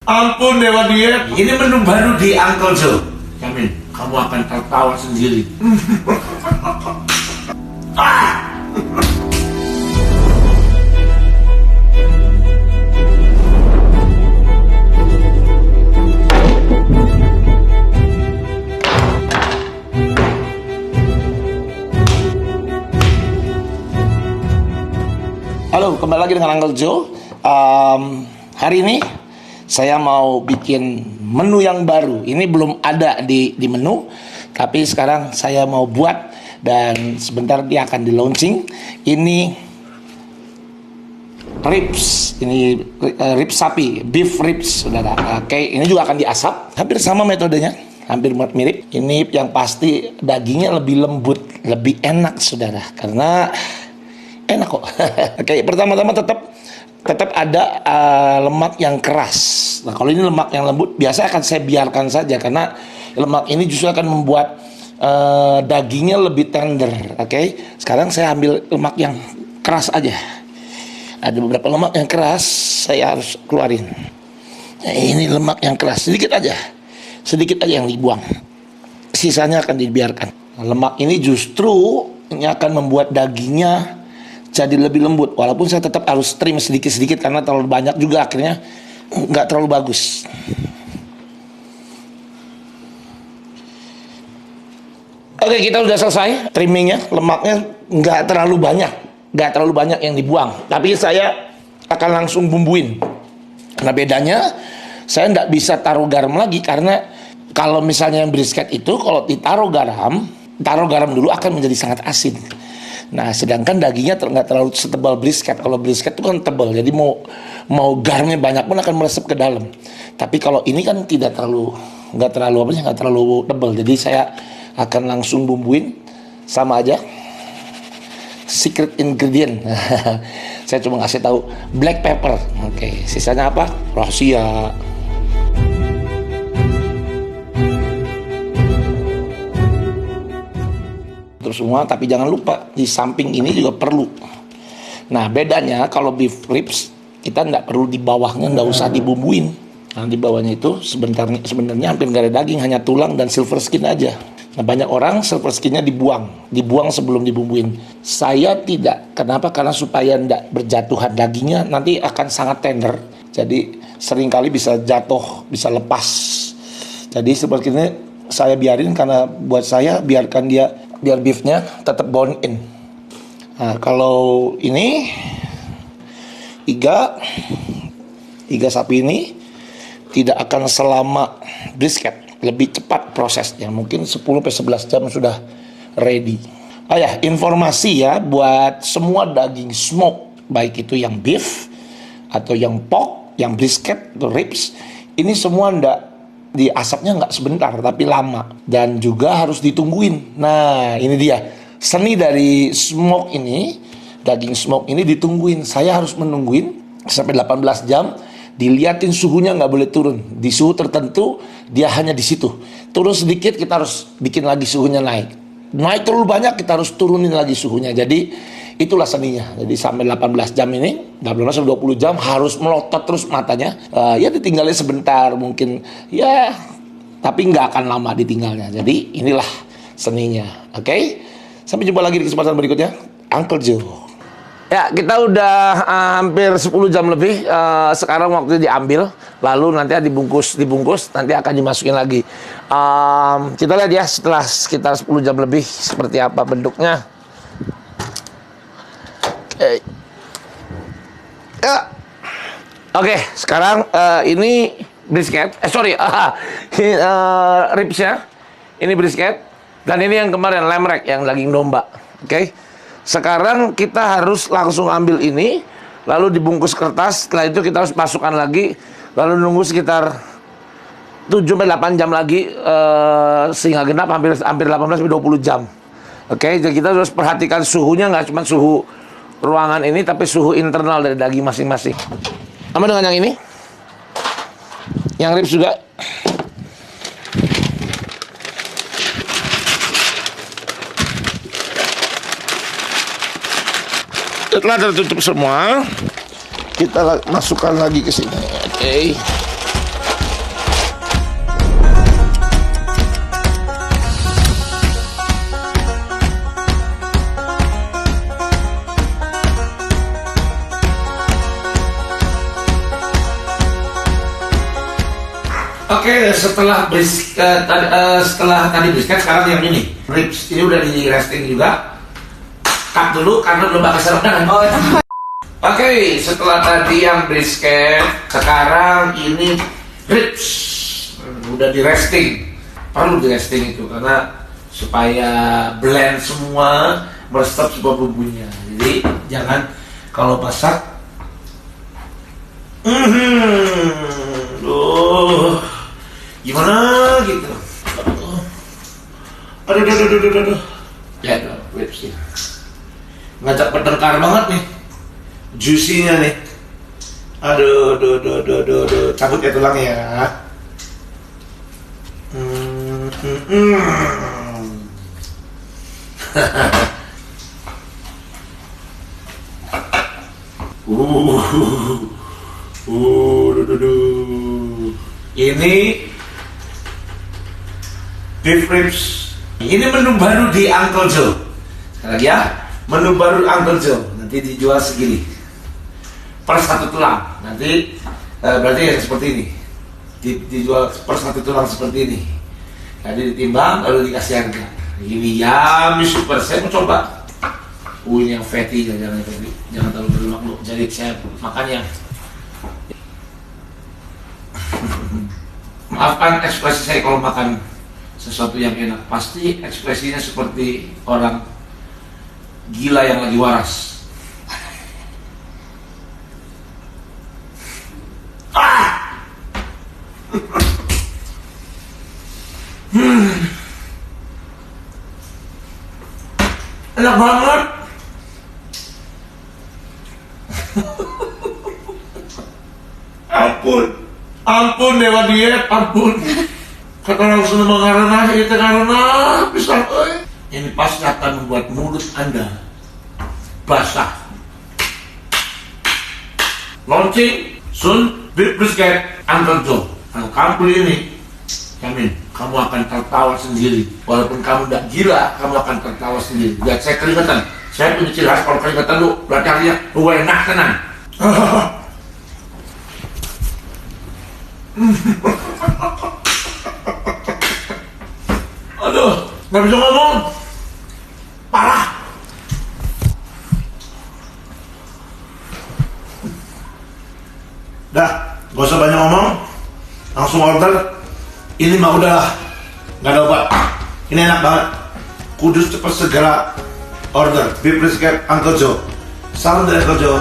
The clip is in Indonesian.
Ampun Dewa Diet, ini menu baru di Uncle Joe. Jamin, kamu akan tertawa sendiri. Halo, kembali lagi dengan Uncle Joe. Hari ini saya mau bikin menu yang baru. Ini belum ada di menu, tapi sekarang saya mau buat dan sebentar dia akan di launching. Ini ribs, ini ribs sapi, beef ribs, saudara. Oke, ini juga akan diasap. Hampir sama metodenya, hampir mirip. Ini yang pasti dagingnya lebih lembut, lebih enak, saudara, karena enak kok. Oke, pertama-tama tetap ada lemak yang keras. Nah, kalau ini lemak yang lembut, biasa akan saya biarkan saja karena lemak ini justru akan membuat dagingnya lebih tender. Oke, sekarang saya ambil lemak yang keras aja. Ada beberapa lemak yang keras, saya harus keluarin. Nah, ini lemak yang keras, sedikit aja yang dibuang. Sisanya akan dibiarkan. Nah, lemak ini justru ini akan membuat dagingnya jadi lebih lembut, walaupun saya tetap harus trim sedikit-sedikit karena terlalu banyak juga akhirnya nggak terlalu bagus. Oke, kita udah selesai trimmingnya. Lemaknya nggak terlalu banyak yang dibuang, tapi saya akan langsung bumbuin. Nah, bedanya saya nggak bisa taruh garam lagi karena kalau misalnya yang brisket itu kalau ditaruh garam dulu akan menjadi sangat asin. Nah, sedangkan dagingnya nggak terlalu setebal brisket. Kalau brisket itu kan tebal, jadi mau garamnya banyak pun akan meresap ke dalam. Tapi kalau ini kan nggak terlalu tebal. Jadi saya akan langsung bumbuin sama aja. Secret ingredient. Saya cuma ngasih tahu black pepper. Oke, sisanya apa? Rahasia. Terus semua, tapi jangan lupa di samping ini juga perlu. Nah, bedanya kalau beef ribs kita nggak perlu di bawahnya, nggak usah dibumbuin. Nah, di bawahnya itu sebenarnya hampir nggak ada daging, hanya tulang dan silver skin aja. Nah, banyak orang silver skinnya dibuang sebelum dibumbuin. Saya tidak. Kenapa? Karena supaya nggak berjatuhan dagingnya, nanti akan sangat tender. Jadi seringkali bisa jatuh, bisa lepas. Jadi silver skinnya saya biarin karena buat saya biar beefnya tetap bone in. Nah, kalau ini iga sapi ini tidak akan selama brisket, lebih cepat prosesnya, mungkin 10-11 jam sudah ready. Oh ya, informasi ya buat semua daging smoke, baik itu yang beef atau yang pork, yang brisket atau ribs, ini semua diasapnya nggak sebentar tapi lama dan juga harus ditungguin. Nah, ini dia seni dari smoke ini, daging smoke ini ditungguin. Saya harus menungguin sampai 18 jam. Diliatin suhunya nggak boleh turun. Di suhu tertentu dia hanya di situ. Turun sedikit kita harus bikin lagi suhunya naik. Naik terlalu banyak kita harus turunin lagi suhunya. Jadi itulah seninya. Jadi sampai 18 jam ini, 18-20 jam harus melotot terus matanya. Ya ditinggalnya sebentar mungkin ya, tapi nggak akan lama ditinggalnya. Jadi inilah seninya. Oke? Sampai jumpa lagi di kesempatan berikutnya. Uncle Joe. Ya, kita udah hampir 10 jam lebih. Sekarang waktunya diambil, lalu nanti dibungkus, nanti akan dimasukin lagi. Kita lihat ya setelah sekitar 10 jam lebih seperti apa bentuknya. Ya. Oke, sekarang ini brisket. Ribsnya. Ini brisket. Dan ini yang kemarin lamb yang daging domba. Oke. Sekarang kita harus langsung ambil ini, lalu dibungkus kertas. Setelah itu kita harus masukkan lagi, lalu nunggu sekitar 7-8 jam lagi, sehingga genap hampir 18-20 jam. Oke, jadi kita harus perhatikan suhunya, nggak cuma suhu ruangan ini, tapi suhu internal dari daging masing-masing. Sama dengan yang ini, yang ribs juga. Setelah tertutup semua, kita masukkan lagi ke sini. Oke. Oke, setelah setelah tadi brisket, sekarang yang ini ribs. Ini udah di resting juga. Cut dulu karena belum bakal serap kan. Oke, setelah tadi yang brisket, sekarang ini ribs. Udah di resting. Perlu di resting itu karena supaya blend semua, meresap semua bumbunya. Jadi jangan kalau masak gimana gitu. Aduh. Lihat dong, ribsnya. Ngajak bertengkar banget nih. Juicy-nya nih. Aduh. Cabut ya tulangnya ya. Ini beef ribs. Ini menu baru di Uncle Joe. Sekali lagi ya, menu baru Uncle Joe. Nanti dijual segini per satu tulang. Nanti berarti ya seperti ini. Dijual per satu tulang seperti ini. Jadi ditimbang lalu dikasih harga. Ini yummy super. Saya mau coba. Ini yang fatty, jangan fatty, jangan terlalu berlemak lu. Jadi saya makan yang maafkan ekspresi saya kalau makan sesuatu yang enak. Pasti ekspresinya seperti orang gila yang lagi waras. Enak banget. Ampun dewa diet, ampun. Kata orang Sunda karena itu karena pisang. Ini pasti akan membuat mulut Anda basah. Launching soon beef brisket Uncle Joe. Kalau kamu beli ini, jamin kamu akan tertawa sendiri. Walaupun kamu tidak gila, kamu akan tertawa sendiri. Lihat saya keringetan. Saya punya ciri khas kalau keringetan lu berarti artinya lu enak tenan. Aduh, nggak bisa ngomong. Parah. Dah, gak usah banyak ngomong. Langsung order. Ini mah udah nggak ada obat. Ini enak banget. Kudus cepat segera order beef brisket Uncle Joe. Salam dari Uncle Joe.